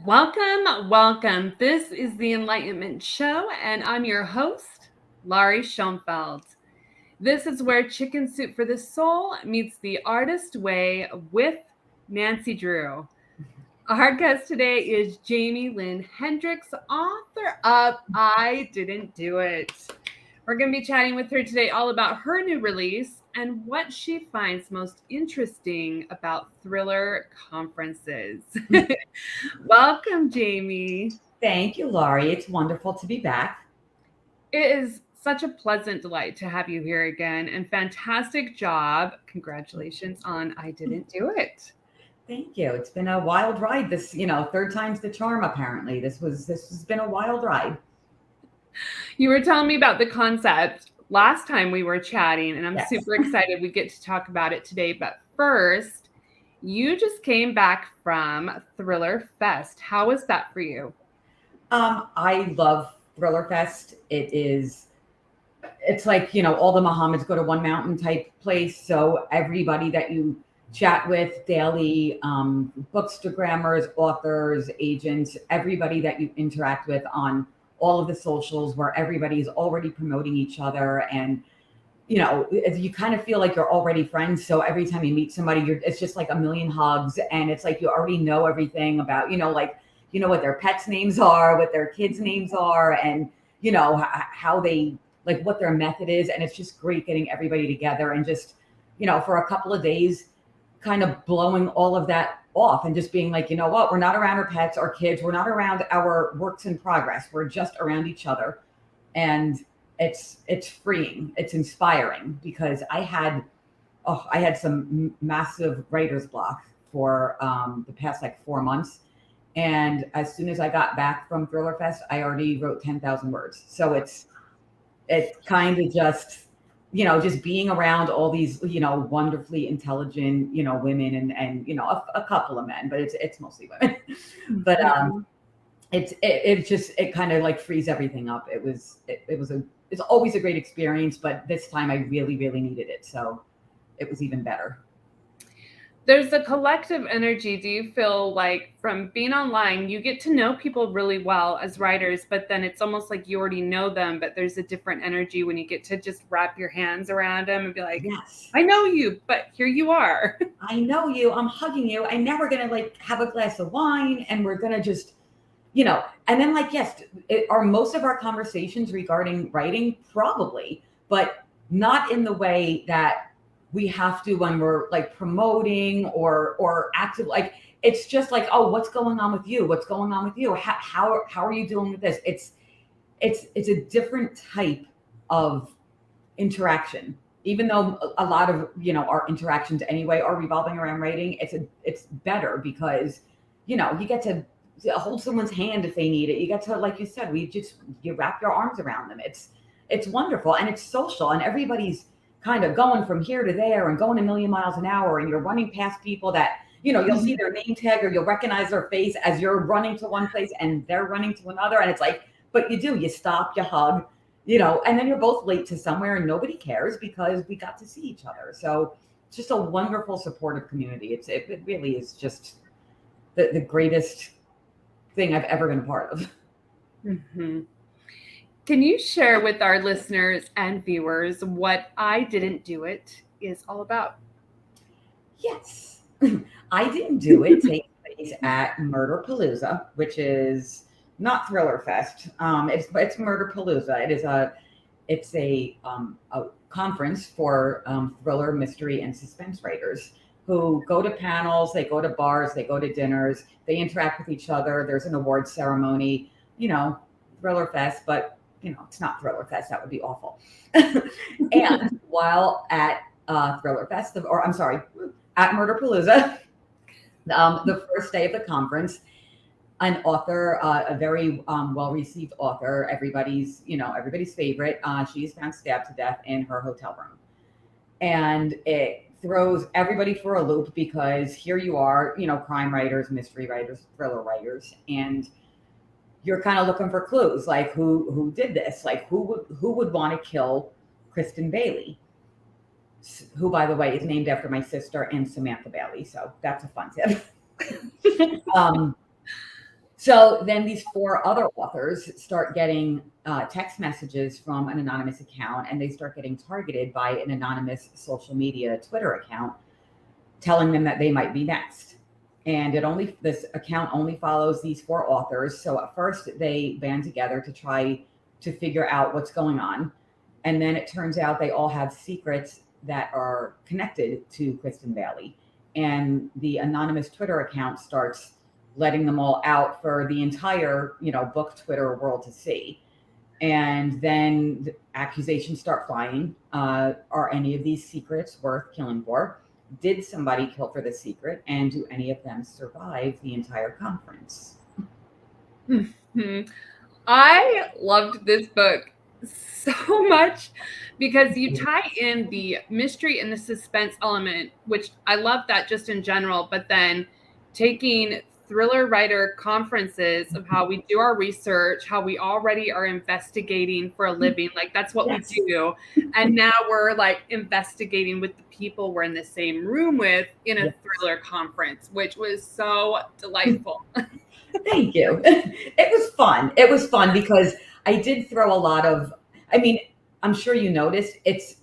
Welcome. This is the Enlightenment Show, and I'm your host, Laurie Schoenfeld. This is where Chicken Soup for the Soul meets the artist way with Nancy Drew. Our guest today is Jaime Lynn Hendricks, author of I Didn't Do It. We're going to be chatting with her today all about her new release and what she finds most interesting about thriller conferences. Welcome, Jaime. Thank you, Laurie. It's wonderful to be back. It is such a pleasant delight to have you here again, and fantastic job. Congratulations on I Didn't Do It. Thank you. It's been a wild ride. This, third time's the charm, apparently. This has been a wild ride. You were telling me about the concept last time we were chatting, and I'm Yes. super excited we get to talk about it today. But first, you just came back from Thriller Fest. How was that for you? I love Thriller Fest. It's like, all the Mohammeds go to one mountain type place. So everybody that you chat with daily, bookstagrammers, authors, agents, everybody that you interact with on all of the socials where everybody's already promoting each other. And, you kind of feel like you're already friends. So every time you meet somebody, it's just like a million hugs. And it's like you already know everything about, what their pets' names are, what their kids' names are, and, how they, like what their method is. And it's just great getting everybody together and just, for a couple of days, kind of blowing all of that off and just being like, you know what, we're not around our pets, our kids, we're not around our works in progress. We're just around each other. And it's freeing. It's inspiring because I had some massive writer's block for the past like 4 months. And as soon as I got back from Thriller Fest, I already wrote 10,000 words. So it's kind of just, just being around all these, wonderfully intelligent, women and a couple of men, but it's mostly women. But it kind of like frees everything up. It's always a great experience, but this time I really, really needed it. So it was even better. There's a collective energy. Do you feel like from being online, you get to know people really well as writers, but then it's almost like you already know them, but there's a different energy when you get to just wrap your hands around them and be like, yes, I know you, but here you are. I know you, I'm hugging you. And now we're going to like have a glass of wine and we're going to just, and then like, yes, are most of our conversations regarding writing? Probably, but not in the way that we have to when we're like promoting or active. Like, it's just like, oh, what's going on with you? What's going on with you? How are you dealing with this? It's a different type of interaction, even though a lot of, our interactions anyway are revolving around writing. It's better because, you get to hold someone's hand if they need it. You get to, like you said, you wrap your arms around them. It's wonderful and it's social and everybody's kind of going from here to there and going a million miles an hour. And you're running past people that, you'll see their name tag or you'll recognize their face as you're running to one place and they're running to another. And it's like, but you stop, you hug, and then you're both late to somewhere and nobody cares because we got to see each other. So it's just a wonderful supportive community. It really is just the greatest thing I've ever been a part of. Mm-hmm. Can you share with our listeners and viewers what I Didn't Do It is all about? Yes. I Didn't Do It takes place at Murderpalooza, which is not Thriller Fest. It's Murderpalooza. It's a conference for thriller, mystery, and suspense writers who go to panels, they go to bars, they go to dinners, they interact with each other. There's an award ceremony, Thriller Fest, but it's not Thriller Fest. That would be awful. And while at Thriller Fest, at Murderpalooza, the first day of the conference, an author, a very well-received author, everybody's favorite, she's found stabbed to death in her hotel room. And it throws everybody for a loop because here you are, crime writers, mystery writers, thriller writers, and you're kind of looking for clues, like who did this? Like who would want to kill Kristen Bailey, who, by the way, is named after my sister and Samantha Bailey. So that's a fun tip. So then these 4 other authors start getting text messages from an anonymous account, and they start getting targeted by an anonymous social media Twitter account telling them that they might be next. And this account only follows these 4 authors. So at first they band together to try to figure out what's going on. And then it turns out they all have secrets that are connected to Kristen Bailey. And the anonymous Twitter account starts letting them all out for the entire, book Twitter world to see. And then the accusations start flying. Are any of these secrets worth killing for? Did somebody kill for the secret? And do any of them survive the entire conference? I loved this book so much because you tie in the mystery and the suspense element, which I love that just in general, but then taking thriller writer conferences of how we do our research, how we already are investigating for a living. Like that's what we do. And now we're like investigating with the people we're in the same room with in a thriller conference, which was so delightful. Thank you. It was fun. It was fun because I did throw a lot of, I'm sure you noticed it's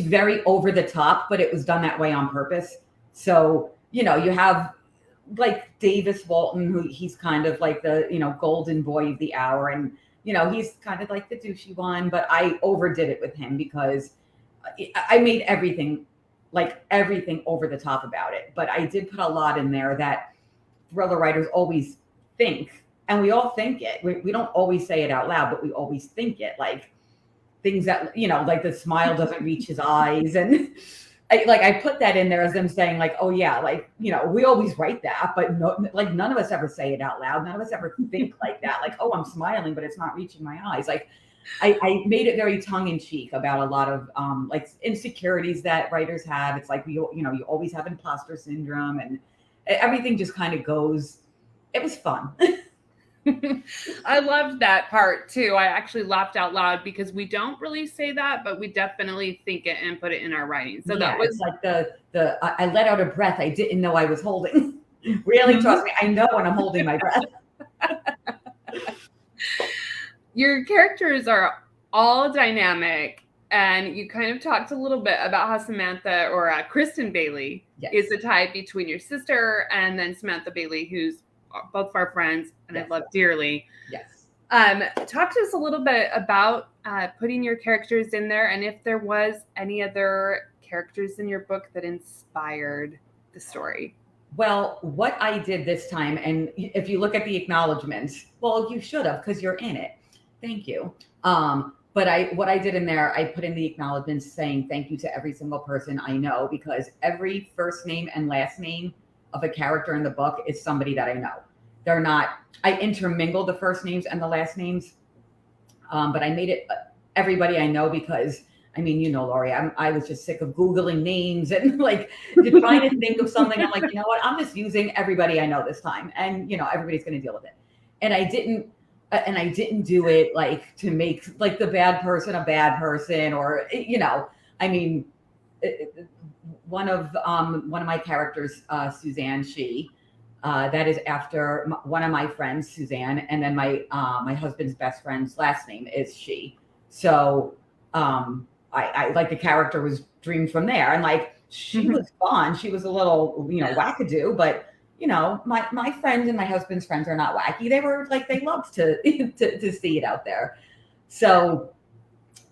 very over the top, but it was done that way on purpose. So, you have like Davis Walton, who he's kind of like the, golden boy of the hour. And, he's kind of like the douchey one, but I overdid it with him because I made everything over the top about it. But I did put a lot in there that thriller writers always think, and we all think it. We don't always say it out loud, but we always think it, like things that, like the smile doesn't reach his eyes. And I put that in there as them saying like, oh yeah, like, we always write that, but no, like none of us ever say it out loud. None of us ever think like that. Like, oh, I'm smiling, but it's not reaching my eyes. Like I made it very tongue in cheek about a lot of like insecurities that writers have. It's like, you always have imposter syndrome, and everything just kind of goes. It was fun. I loved that part too. I actually laughed out loud because we don't really say that, but we definitely think it and put it in our writing. So that was like I let out a breath I didn't know I was holding. Really, trust me, I know when I'm holding my breath. Your characters are all dynamic, and you kind of talked a little bit about how Samantha or Kristen Bailey is the tie between your sister and then Samantha Bailey, who's both of our friends and I love dearly. Yes. Talk to us a little bit about putting your characters in there, and if there was any other characters in your book that inspired the story. Well, what I did this time, and if you look at the acknowledgments, well, you should have because you're in it. Thank you. But what I did in there, I put in the acknowledgments saying thank you to every single person I know, because every first name and last name of a character in the book is somebody that I know. They're not, I intermingle the first names and the last names, but I made it everybody I know because, Laurie, I was just sick of Googling names and like trying to think of something. I'm like, you know what? I'm just using everybody I know this time, and everybody's going to deal with it. And I didn't do it like to make like the bad person a bad person, or one of my characters, Suzanne, that is after one of my friends, Suzanne, and then my husband's best friend's last name is she. So I like the character was dreamed from there, and like she was fun. She was a little wackadoo, but my friends and my husband's friends are not wacky. They were like, they loved to see it out there. So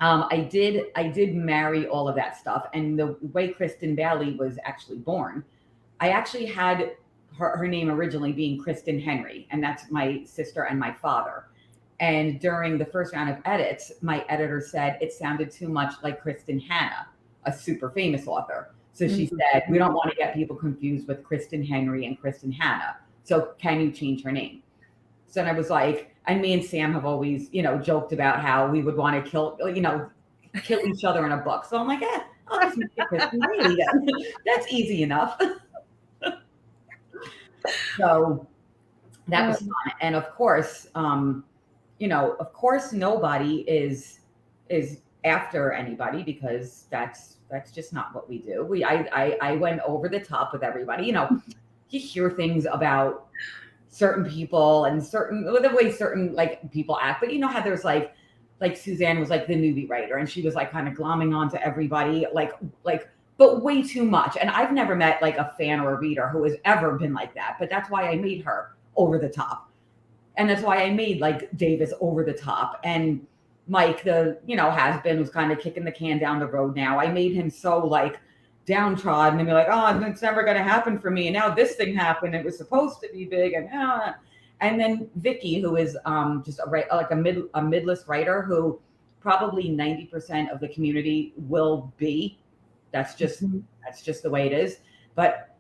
I did marry all of that stuff. And the way Kristen Bailey was actually born, I actually had her name originally being Kristen Henry, and that's my sister and my father. And during the first round of edits, my editor said it sounded too much like Kristen Hanna, a super famous author. So she said, we don't want to get people confused with Kristen Henry and Kristen Hanna. So can you change her name? So then I was like, and me and Sam have always, joked about how we would want to kill each other in a book. So I'm like, I'll just make it Kristen Bailey then. That's easy enough. So that was fun. And of course, nobody is after anybody, because that's just not what we do. I went over the top with everybody. You hear things about certain people and the way certain like people act. But you know how there's like Suzanne was like the newbie writer, and she was like kind of glomming onto everybody, but way too much. And I've never met like a fan or a reader who has ever been like that. But that's why I made her over the top, and that's why I made like Davis over the top, and Mike, the has been, was kind of kicking the can down the road. Now I made him so like downtrodden and be like, oh, it's never going to happen for me. And now this thing happened. It was supposed to be big, and then Vicky, who is just a mid-list writer who probably 90% of the community will be. That's just the way it is. But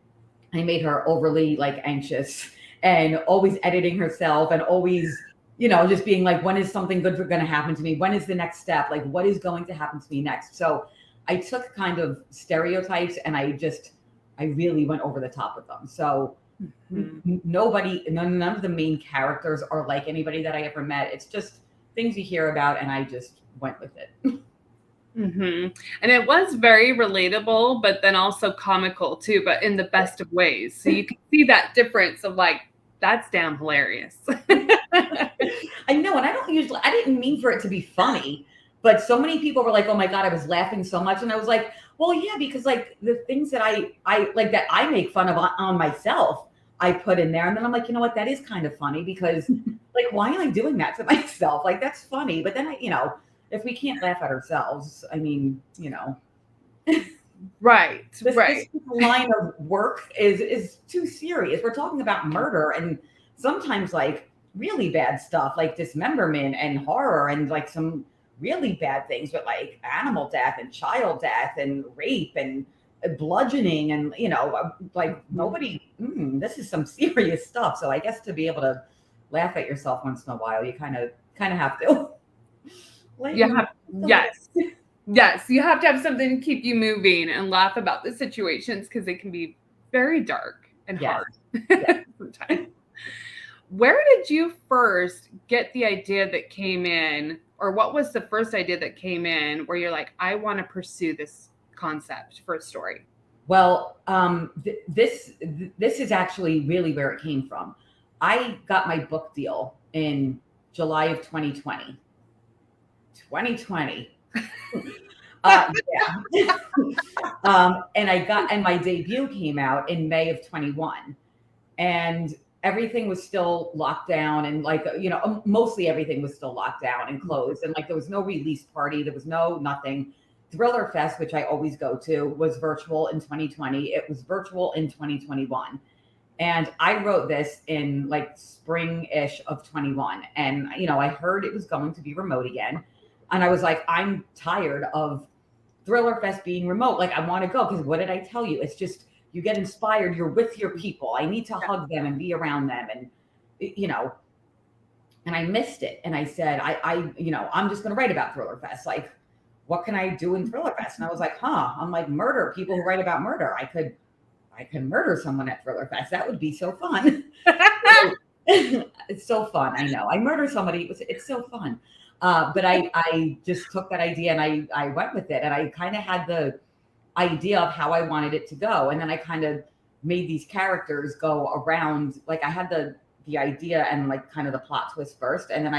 I made her overly like anxious and always editing herself and always, just being like, when is something good going to happen to me? When is the next step? Like, what is going to happen to me next? So I took kind of stereotypes and I really went over the top with them. So none of the main characters are like anybody that I ever met. It's just things you hear about, and I just went with it. And it was very relatable, but then also comical too, but in the best of ways. So you can see that difference of like, that's damn hilarious. I know, and I didn't mean for it to be funny, but so many people were like, oh my God, I was laughing so much. And I was like, well, yeah, because like the things that I like that I make fun of on myself, I put in there. And then I'm like, you know what, that is kind of funny because like, why am I doing that to myself? Like, that's funny. But then if we can't laugh at ourselves, I mean, Right. This line of work is too serious. We're talking about murder and sometimes like really bad stuff like dismemberment and horror and like some really bad things, but like animal death and child death and rape and bludgeoning and like nobody. This is some serious stuff. So I guess to be able to laugh at yourself once in a while, you kind of have to. Yes, you have to have something to keep you moving and laugh about the situations because they can be very dark and hard sometimes. Where did you first get the idea that came in, or what was the first idea that came in where you're like, I want to pursue this concept for a story? Well, this is actually really where it came from. I got my book deal in July of 2020. 2020. And my debut came out in May of 21, and everything was still locked down, and like mostly everything was still locked down and closed, and like there was no release party, there was nothing. Thriller Fest, which I always go to, was virtual in 2020. It was virtual in 2021. And I wrote this in like spring-ish of 21. And, I heard it was going to be remote again. And I was like, I'm tired of Thriller Fest being remote. Like, I want to go because what did I tell you? It's just, you get inspired. You're with your people. I need to hug them and be around them. And, and I missed it. And I said, I'm just going to write about Thriller Fest. Like, what can I do in Thriller Fest? And I was like, I'm like, murder, people who write about murder. I could murder someone at Thriller Fest. That would be so fun. It's so fun. I know. I murder somebody. It's so fun. But I just took that idea and I went with it. And I kind of had the idea of how I wanted it to go. And then I kind of made these characters go around. Like I had the idea and like kind of the plot twist first. And then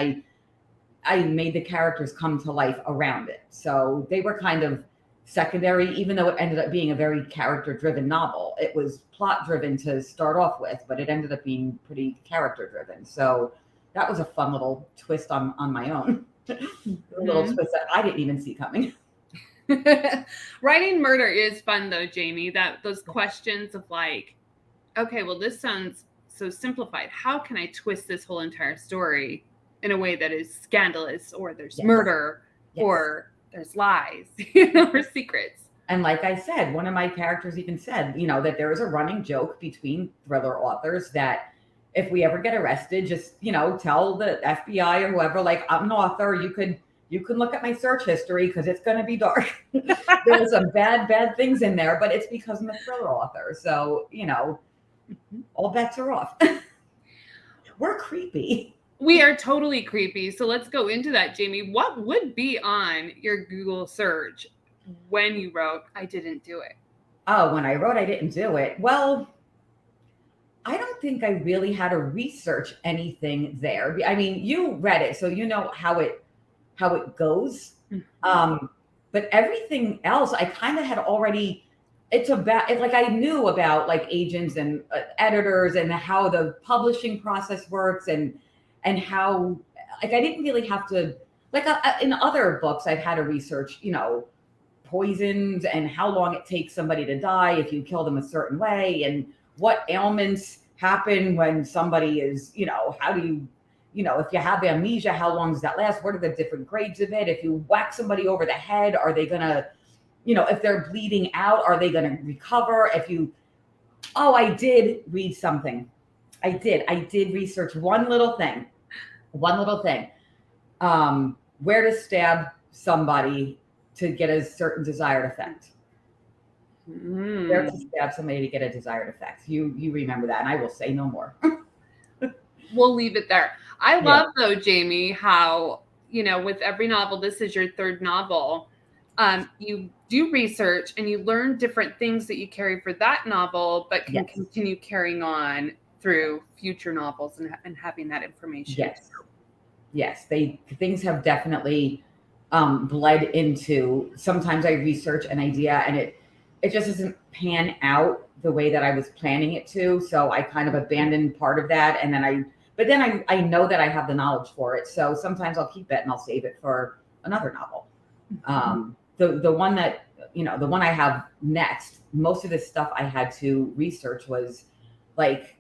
I made the characters come to life around it. So they were kind of secondary, even though it ended up being a very character-driven novel. It was plot-driven to start off with, but it ended up being pretty character-driven. So that was a fun little twist on my own. A little twist that I didn't even see coming. Writing murder is fun though, Jamie. Those questions of like, okay, well, this sounds so simplified. How can I twist this whole entire story in a way that is scandalous, or there's murder, or there's lies, or secrets? And like I said, one of my characters even said, that there is a running joke between thriller authors that if we ever get arrested, just, tell the FBI or whoever, like, I'm an author. You can look at my search history because it's going to be dark. There's some bad things in there, but it's because I'm a thriller author. So, all bets are off. We're creepy. We are totally creepy. So let's go into that, Jamie. What would be on your Google search when you wrote, I didn't do it? Oh, when I wrote, I didn't do it. Well, I don't think I really had to research anything there. I mean, you read it, so you know how it goes. Um, but everything else, I kind of had already. It's about it, like I knew about like agents and editors and how the publishing process works and how like I didn't really have to like in other books I've had to research, you know, poisons and how long it takes somebody to die if you kill them a certain way and what ailments happen when somebody is, you know, how do you, you know, if you have amnesia, how long does that last? What are the different grades of it? If you whack somebody over the head, are they going to, you know, if they're bleeding out, are they going to recover? If you, oh, I did read something. I did research one little thing, where to stab somebody to get a certain desired effect. Where to stab somebody to get a desired effect. You remember that, and I will say no more. We'll leave it there. I love though, Jamie, how, you know, with every novel, this is your third novel. You do research and you learn different things that you carry for that novel, but can continue carrying on through future novels and having that information. Yes, things have definitely bled into. Sometimes I research an idea and it just doesn't pan out the way that I was planning it to. So I kind of abandoned part of that, and then I know that I have the knowledge for it. So sometimes I'll keep it and I'll save it for another novel. The one that, you know, the one I have next, most of the stuff I had to research was like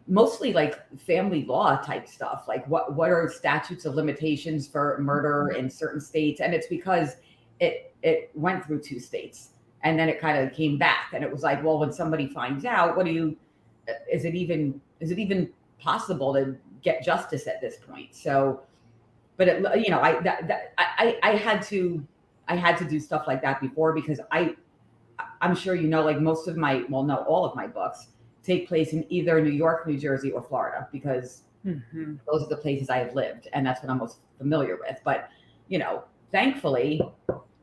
mostly like family law type stuff. Like what are statutes of limitations for murder in certain states? And it's because it went through 2 states and then it kind of came back. And it was like, well, when somebody finds out, is it even possible to get justice at this point? So, but you know, I had to do stuff like that before because I'm sure, you know, like all of my books take place in either New York, New Jersey, or Florida, because those are the places I have lived and that's what I'm most familiar with. But, you know, thankfully,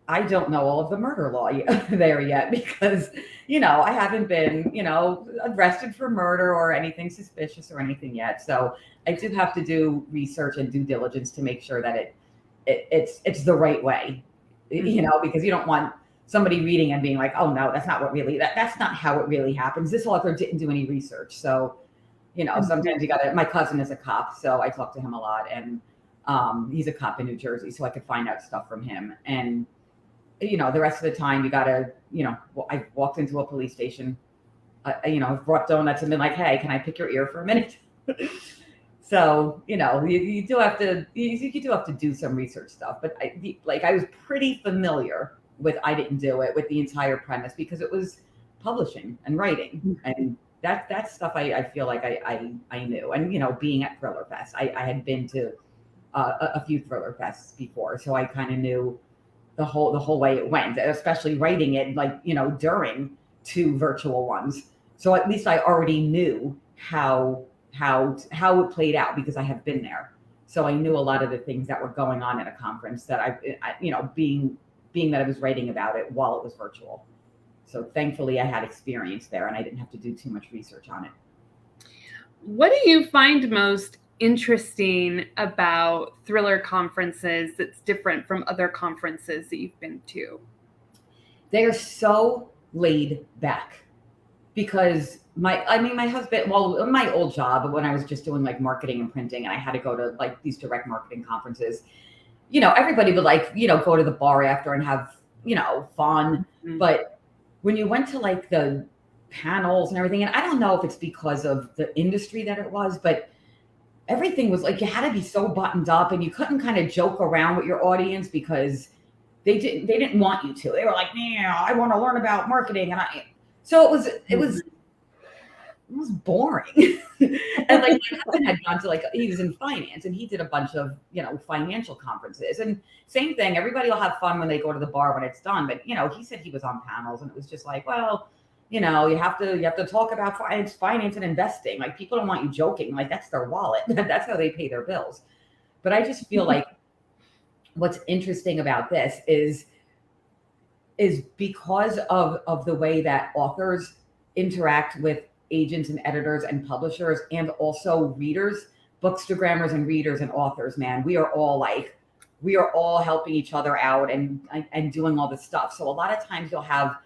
I don't know all of the murder law there yet because, you know, I haven't been, you know, arrested for murder or anything suspicious or anything yet. So I do have to do research and due diligence to make sure that it's the right way, you know, because you don't want somebody reading and being like, oh no, that's not how it really happens. This author didn't do any research. So, you know, sometimes my cousin is a cop, so I talk to him a lot, and he's a cop in New Jersey, so I could find out stuff from him. And, you know, the rest of the time you gotta, you know, I walked into a police station, you know, brought donuts and been like, hey, can I pick your ear for a minute? So, you know, you do have to do some research stuff, but I was pretty familiar with I Didn't Do It, with the entire premise, because it was publishing and writing, and that stuff I feel like I knew. And, you know, being at Thriller Fest, I had been to a few Thriller Fests before, so I kind of knew the whole way it went, especially writing it, like, you know, during 2 virtual ones. So at least I already knew how it played out because I have been there. So I knew a lot of the things that were going on at a conference that I you know, being that I was writing about it while it was virtual. So thankfully I had experience there and I didn't have to do too much research on it. What do you find most interesting about thriller conferences that's different from other conferences that you've been to? They are so laid back because my husband, well, my old job, when I was just doing like marketing and printing and I had to go to like these direct marketing conferences, you know, everybody would like, you know, go to the bar after and have, you know, fun. But when you went to like the panels and everything, and I don't know if it's because of the industry that it was, but everything was like, you had to be so buttoned up and you couldn't kind of joke around with your audience because they didn't want you to. They were like, yeah, I want to learn about marketing. So it was boring. And like my husband had gone to, like, he was in finance and he did a bunch of, you know, financial conferences, and same thing. Everybody will have fun when they go to the bar when it's done. But, you know, he said he was on panels and it was just like, well, you know, you have to talk about finance and investing. Like, people don't want you joking. Like, that's their wallet. That's how they pay their bills. But I just feel like what's interesting about this is because of the way that authors interact with agents and editors and publishers, and also readers, bookstagrammers and readers and authors, man, we are all helping each other out and doing all this stuff. So a lot of times you'll have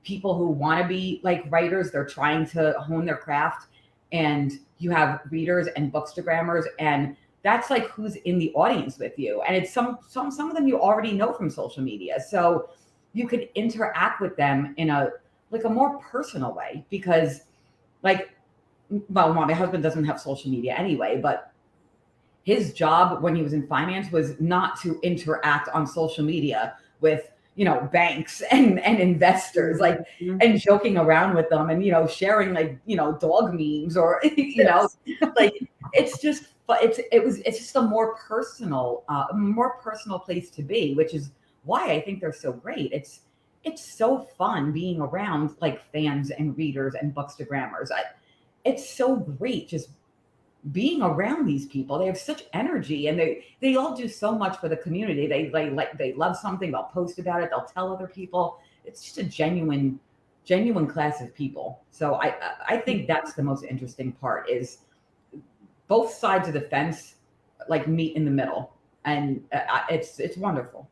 people who want to be like writers, they're trying to hone their craft, and you have readers and bookstagrammers, and that's like who's in the audience with you. And it's some of them you already know from social media. So you could interact with them in a more personal way, because my husband doesn't have social media anyway, but his job when he was in finance was not to interact on social media with, banks and investors, and joking around with them and, sharing dog memes or, it's just a more personal place to be, which is why I think they're so great. It's so fun being around fans and readers and bookstagrammers. It's so great just being around these people. They have such energy, and they all do so much for the community. They love something, they'll post about it, they'll tell other people. It's just a genuine class of people. So I think that's the most interesting part, is both sides of the fence meet in the middle, and it's wonderful.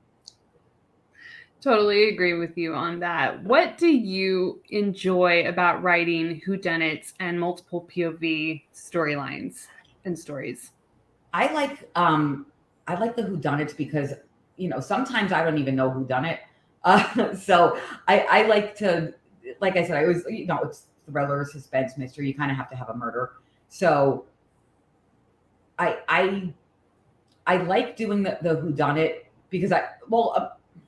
Totally agree with you on that. What do you enjoy about writing whodunits and multiple POV storylines and stories? I like the whodunits because sometimes I don't even know who done it. So I like to, like I said, I always it's thriller, suspense, mystery. You kind of have to have a murder. So I like doing the whodunit because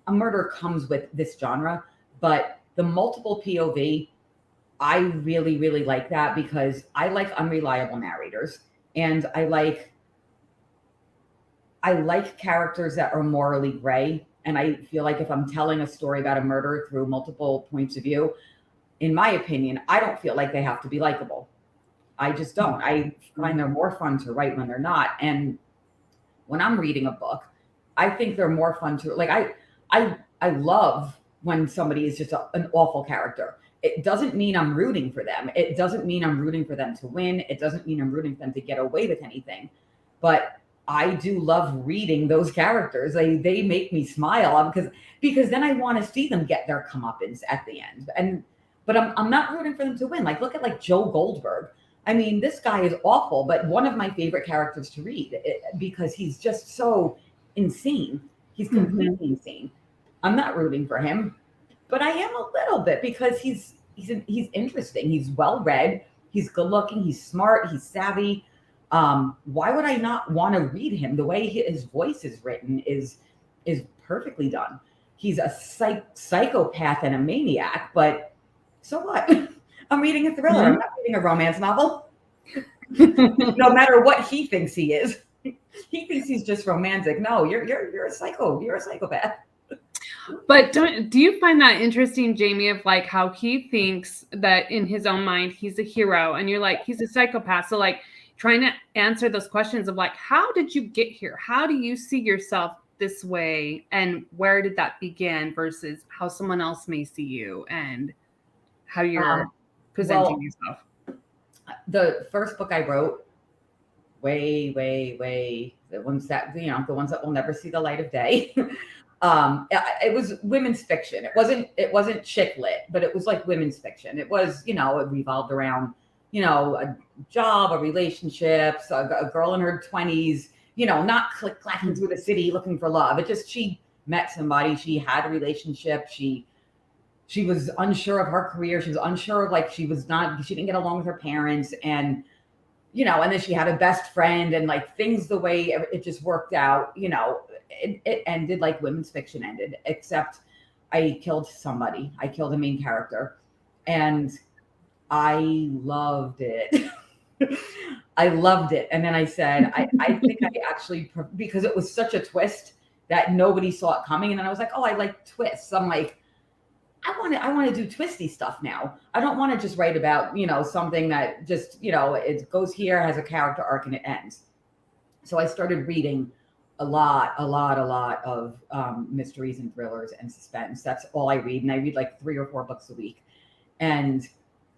a murder comes with this genre, but the multiple POV, I really, really like that because I like unreliable narrators, and I like characters that are morally gray. And I feel like if I'm telling a story about a murder through multiple points of view, in my opinion, I don't feel like they have to be likable. I just don't. I find they're more fun to write when they're not. And when I'm reading a book, I think they're more fun to I love when somebody is just an awful character. It doesn't mean I'm rooting for them. It doesn't mean I'm rooting for them to win. It doesn't mean I'm rooting for them to get away with anything. But I do love reading those characters. They make me smile because then I want to see them get their comeuppance at the end. But I'm not rooting for them to win. Look at Joe Goldberg. I mean, this guy is awful, but one of my favorite characters to read because he's just so insane. He's completely insane. I'm not rooting for him, but I am a little bit because he's interesting. He's well read. He's good looking. He's smart. He's savvy. Why would I not want to read him? The way his voice is written is perfectly done. He's a psychopath and a maniac, but so what? I'm reading a thriller. I'm not reading a romance novel. No matter what he thinks he is. He thinks he's just romantic. No, you're a psycho. You're a psychopath. But do you find that interesting, Jamie, of how he thinks that in his own mind he's a hero, and you're he's a psychopath? So trying to answer those questions of how did you get here? How do you see yourself this way, and where did that begin versus how someone else may see you and how you're presenting yourself? The first book I wrote, way, the ones that will never see the light of day. It was women's fiction. It wasn't chick lit, but it was women's fiction. It was, it revolved around, a job, a relationship, a girl in her 20s, not click-clacking through the city looking for love. It just, she met somebody, she had a relationship, she was unsure of her career, she was unsure of she didn't get along with her parents, and and then she had a best friend, and things, the way it just worked out, it ended like women's fiction ended, except I killed somebody. I killed a main character, and I loved it. I loved it. And then I said, I think I actually, because it was such a twist that nobody saw it coming. And then I was like, oh, I like twists. I'm like, I want to do twisty stuff now. I don't want to just write about, something that just, it goes here, has a character arc, and it ends. So I started reading a lot of mysteries and thrillers and suspense. That's all I read. And I read 3 or 4 books a week. And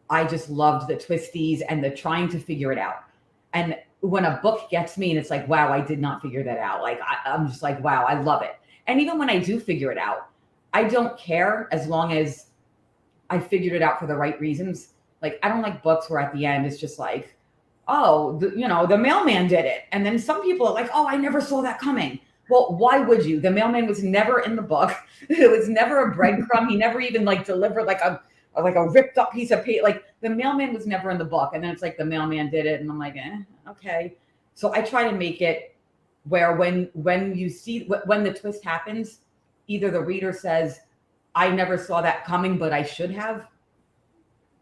I just loved the twisties and the trying to figure it out. And when a book gets me and it's like, wow, I did not figure that out. Like, I'm just like, wow, I love it. And even when I do figure it out, I don't care as long as I figured it out for the right reasons. Like, I don't like books where at the end it's just like, oh, the mailman did it. And then some people are like, oh, I never saw that coming. Well, why would you? The mailman was never in the book. It was never a breadcrumb. He never even like delivered like a ripped up piece of paper. Like the mailman was never in the book. And then it's like the mailman did it. And I'm like, okay. So I try to make it where when you see, when the twist happens, either the reader says, I never saw that coming, but I should have.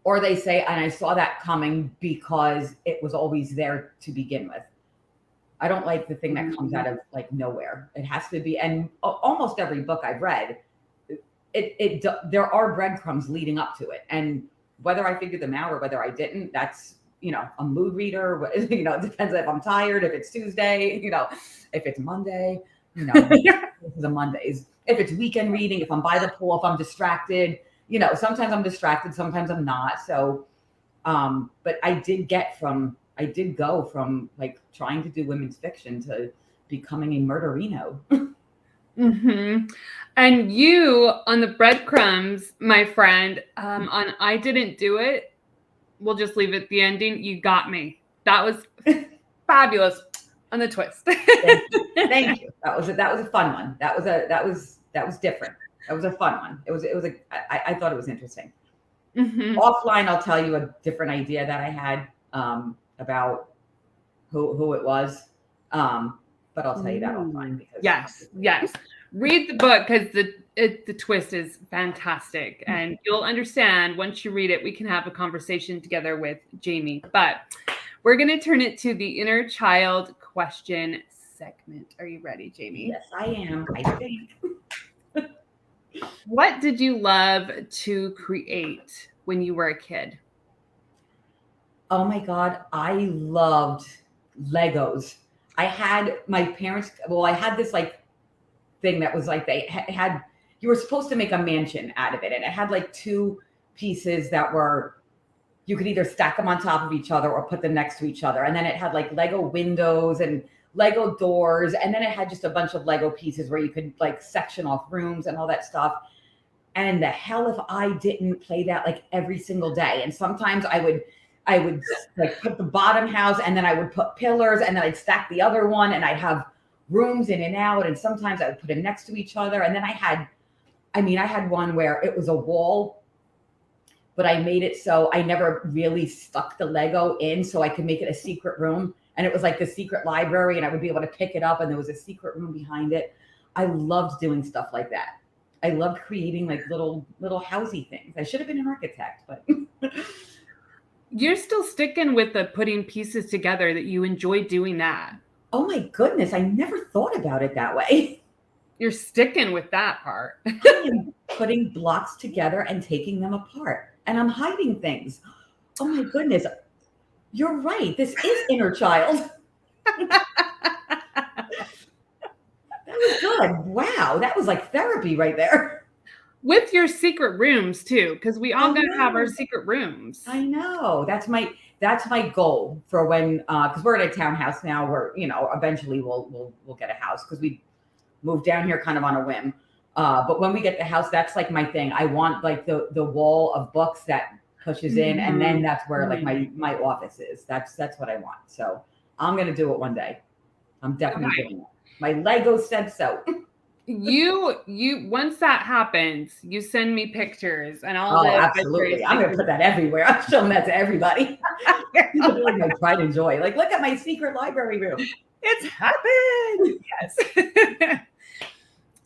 Or they say, and I saw that coming because it was always there to begin with. I don't like the thing that comes out of like nowhere. It has to be, and almost every book I've read, there are breadcrumbs leading up to it. And whether I figured them out or whether I didn't, that's, a mood reader. It depends if I'm tired, if it's Tuesday, if it's Monday, this is a Mondays. If it's weekend reading, if I'm by the pool, if I'm distracted, sometimes I'm distracted, sometimes I'm not. So, but I did go from like trying to do women's fiction to becoming a murderino. Mm-hmm. And you on the breadcrumbs, my friend, on I Didn't Do It. We'll just leave it at the ending. You got me. That was fabulous on the twist. Thank you. That was a fun one. That was different. That was a fun one. I thought it was interesting. Mm-hmm. Offline, I'll tell you a different idea that I had about who it was. But I'll tell you that offline. Because yes. Read the book because the twist is fantastic, and you'll understand once you read it. We can have a conversation together with Jaime, but we're going to turn it to the inner child question segment. Are you ready, Jaime? Yes, I am. I think. What did you love to create when you were a kid? Oh my God, I loved Legos. I had my parents, I had this like thing that was like, they had, you were supposed to make a mansion out of it. And it had like two pieces that were, you could either stack them on top of each other or put them next to each other. And then it had like Lego windows and Lego doors. And then it had just a bunch of Lego pieces where you could like section off rooms and all that stuff. And the hell if I didn't play that like every single day. And sometimes I would like put the bottom house and then I would put pillars and then I'd stack the other one and I'd have rooms in and out. And sometimes I would put them next to each other. And then I had one where it was a wall, but I made it so I never really stuck the Lego in so I could make it a secret room. And it was like the secret library and I would be able to pick it up and there was a secret room behind it. I loved doing stuff like that. I loved creating like little housey things. I should have been an architect, but you're still sticking with the putting pieces together, that you enjoy doing that. Oh my goodness, I never thought about it that way. You're sticking with that part. I am putting blocks together and taking them apart, and I'm hiding things. Oh my goodness, you're right. This is inner child. That was good. Wow, that was like therapy right there. With your secret rooms too, because we all gotta have our secret rooms. I know. That's my goal for when, because we're in a townhouse now. Where eventually we'll get a house because we moved down here kind of on a whim. But when we get the house, that's like my thing. I want like the wall of books that pushes in, and then that's where like my office is. That's what I want. So I'm gonna do it one day. I'm definitely doing it. My Lego said so. You once that happens, you send me pictures and I'll absolutely. I'm gonna put that everywhere. I'm showing that to everybody. It's like my pride and joy. Like, look at my secret library room. It's happened. Yes.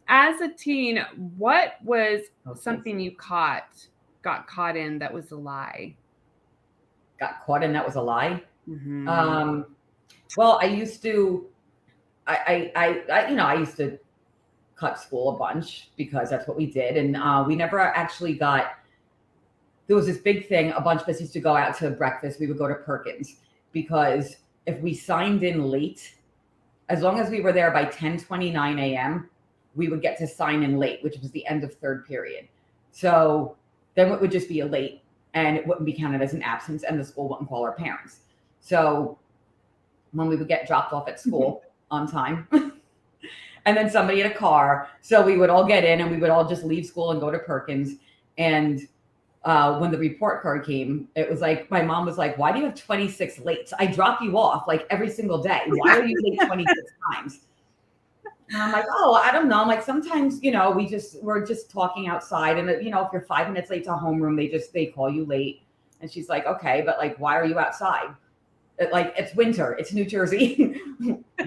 As a teen, what was something you got caught in that was a lie? Got caught in that was a lie? Mm-hmm. Well, I used to I used to cut school a bunch because that's what we did. And we never actually there was this big thing. A bunch of us used to go out to breakfast. We would go to Perkins because if we signed in late, as long as we were there by 10:29 a.m., we would get to sign in late, which was the end of third period. So then it would just be a late. and it wouldn't be counted as an absence, and the school wouldn't call our parents. So when we would get dropped off at school on time, and then somebody in a car, so we would all get in and we would all just leave school and go to Perkins. And when the report card came, it was like, my mom was like, why do you have 26 late? I drop you off like every single day. Why are you late 26 times? And I'm like, oh, I don't know. I'm like, sometimes, we're just talking outside. And, if you're 5 minutes late to homeroom, they call you late. And she's like, okay, but like, why are you outside? It's winter. It's New Jersey.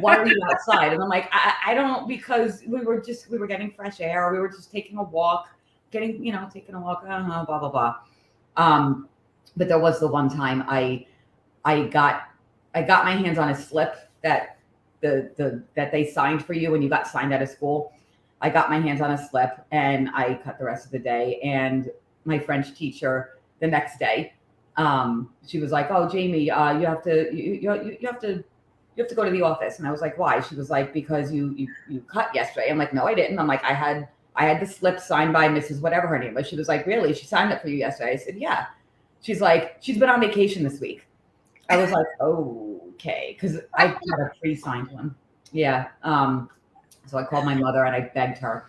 Why are you outside? And I'm like, I don't, because we were getting fresh air. We were just taking a walk, taking a walk, I don't know, blah, blah, blah. But there was the one time I got my hands on a slip that that they signed for you when you got signed out of school. I got my hands on a slip and I cut the rest of the day. And my French teacher the next day, she was like, "Oh, Jamie, you have to go to the office." And I was like, "Why?" She was like, "Because you cut yesterday." I'm like, "No, I didn't." I'm like, I had the slip signed by Mrs. whatever her name was. She was like, "Really? She signed it for you yesterday?" I said, "Yeah." She's like, "She's been on vacation this week." I was like, "Okay," because I had a pre-signed one. Yeah. So I called my mother and I begged her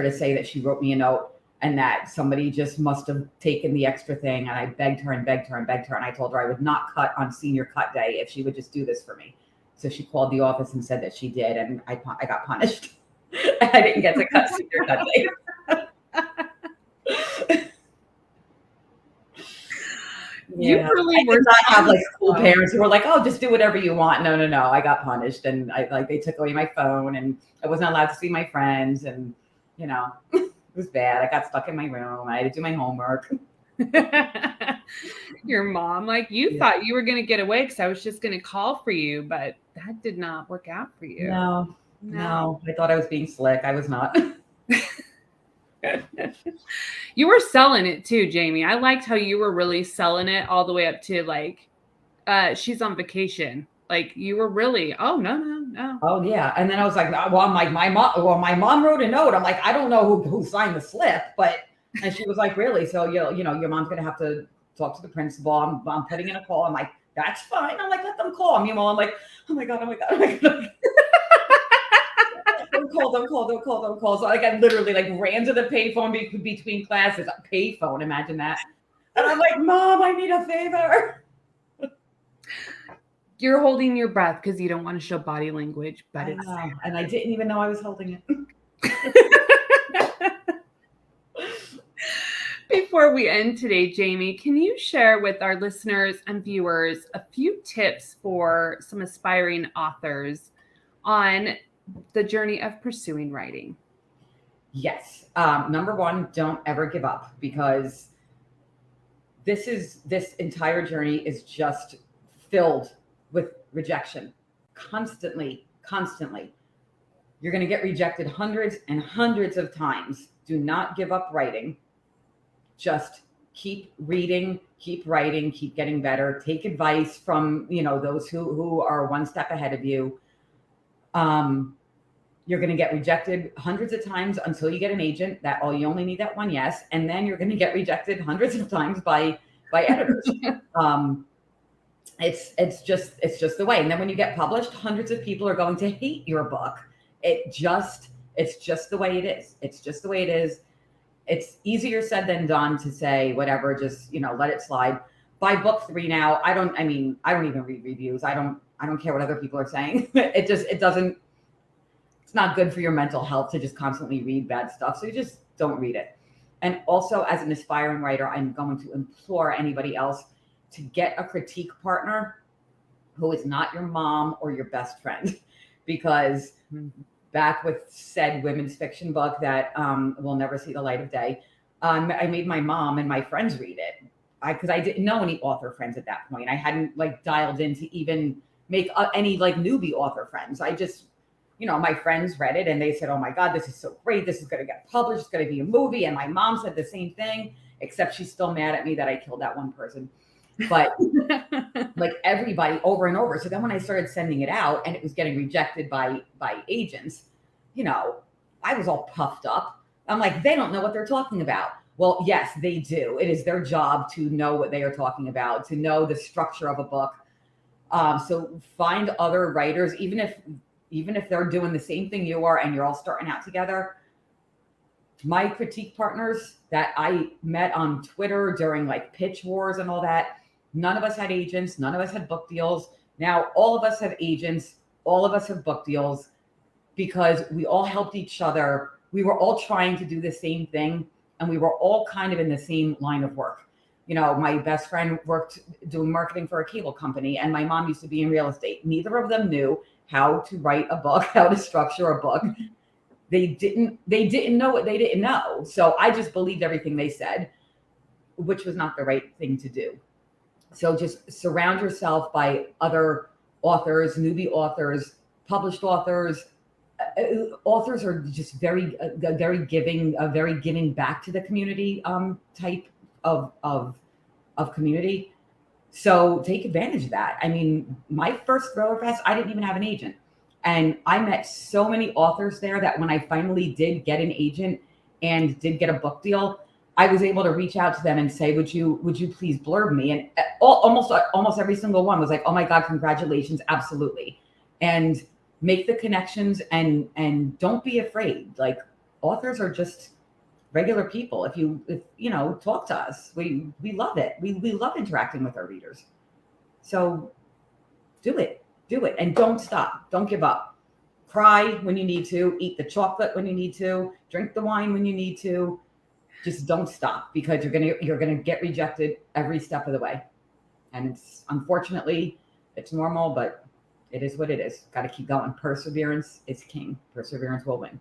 to say that she wrote me a note and that somebody just must have taken the extra thing. And I begged her and begged her and begged her. And I told her I would not cut on senior cut day if she would just do this for me. So she called the office and said that she did. And I got punished. I didn't get to cut senior cut day. You really were not have like school parents who were like, "Oh, just do whatever you want." No. I got punished, and they took away my phone, and I wasn't allowed to see my friends, and it was bad. I got stuck in my room. I had to do my homework. Your mom, thought you were going to get away because I was just going to call for you, but that did not work out for you. No. I thought I was being slick. I was not. You were selling it too, Jamie. I liked how you were really selling it all the way up to she's on vacation. Like you were really, oh no. Oh yeah. And then I was like, well, I'm like, my mom wrote a note. I'm like, I don't know who signed the slip, and she was like, really? So your mom's gonna have to talk to the principal. I'm putting in a call. I'm like, that's fine. I'm like, let them call me. I'm like, oh my god. Don't call. So I literally ran to the payphone between classes. A payphone, imagine that. And I'm like, Mom, I need a favor. You're holding your breath because you don't want to show body language, but it's there. And I didn't even know I was holding it. Before we end today, Jamie, can you share with our listeners and viewers a few tips for some aspiring authors on the journey of pursuing writing? Yes. Number one, don't ever give up, because this entire journey is just filled with rejection. Constantly. You're going to get rejected hundreds and hundreds of times. Do not give up writing. Just keep reading, keep writing, keep getting better. Take advice from, those who are one step ahead of you. You're going to get rejected hundreds of times until you get an agent. You only need that one yes, and then you're going to get rejected hundreds of times by editors. It's just the way. And then when you get published, hundreds of people are going to hate your book. It's just the way it is. It's just the way it is. It's easier said than done to say whatever, just let it slide. By book 3 now, I don't even read reviews. I don't care what other people are saying. It's not good for your mental health to just constantly read bad stuff. So you just don't read it. And also, as an aspiring writer, I'm going to implore anybody else to get a critique partner who is not your mom or your best friend, because back with said women's fiction book that will never see the light of day, I made my mom and my friends read it because I didn't know any author friends at that point. I hadn't dialed in to even make any newbie author friends. I just, my friends read it and they said, "Oh my God, this is so great. This is going to get published. It's going to be a movie." And my mom said the same thing, except she's still mad at me that I killed that one person. But everybody over and over. So then when I started sending it out and it was getting rejected by agents, I was all puffed up. I'm like, they don't know what they're talking about. Well, yes, they do. It is their job to know what they are talking about, to know the structure of a book. So find other writers, even if they're doing the same thing you are and you're all starting out together. My critique partners that I met on Twitter during like pitch wars and all that, none of us had agents, none of us had book deals. Now all of us have agents, all of us have book deals because we all helped each other. We were all trying to do the same thing and we were all kind of in the same line of work. You know, my best friend worked doing marketing for a cable company and my mom used to be in real estate. Neither of them knew how to write a book, how to structure a book. They didn't know what they didn't know. So I just believed everything they said, which was not the right thing to do. So just surround yourself by other authors, newbie authors, published authors. Authors are just very giving back to the community type of community. So take advantage of that. I mean, my first Thriller Fest, I didn't even have an agent. And I met so many authors there that when I finally did get an agent and did get a book deal, I was able to reach out to them and say, would you please blurb me? And almost every single one was like, oh my God, congratulations. Absolutely. And make the connections and don't be afraid. Like authors are just regular people. If you know, talk to us, we love it. We love interacting with our readers. So do it. And don't stop. Don't give up. Cry when you need to, eat the chocolate when you need to, drink the wine when you need to. Just don't stop because you're gonna get rejected every step of the way. And unfortunately, it's normal, but it is what it is. Got to keep going. Perseverance is king. Perseverance will win.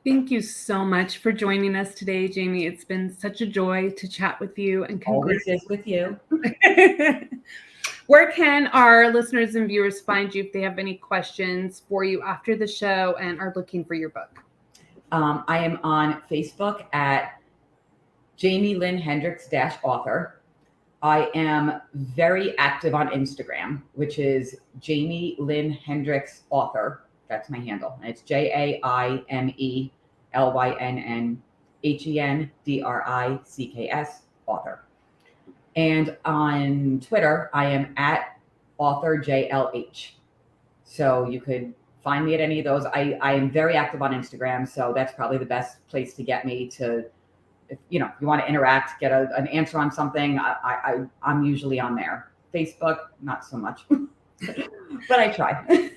Thank you so much for joining us today, Jaime. It's been such a joy to chat with you. And always is with you. Where can our listeners and viewers find you if they have any questions for you after the show and are looking for your book? I am on Facebook at Jaime Lynn Hendricks _author. I am very active on Instagram, which is Jaime Lynn Hendricks author. That's my handle. And it's JaimelyLynnHendricks author. And on Twitter, I am at author JLH. So you could find me at any of those. I am very active on Instagram, so that's probably the best place to get me to, if you want to interact, get an answer on something. I'm usually on there. Facebook, not so much, but I try.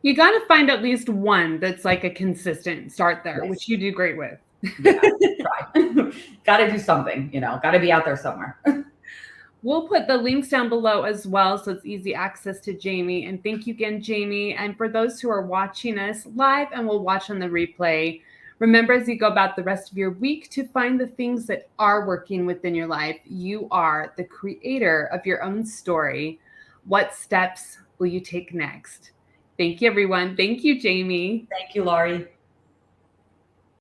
You got to find at least one that's like a consistent start there, yes. Which you do great with. Yeah, try. Got to do something, got to be out there somewhere. We'll put the links down below as well, so it's easy access to Jaime. And thank you again, Jaime. And for those who are watching us live and will watch on the replay, remember as you go about the rest of your week to find the things that are working within your life. You are the creator of your own story. What steps will you take next? Thank you, everyone. Thank you, Jaime. Thank you, Laurie.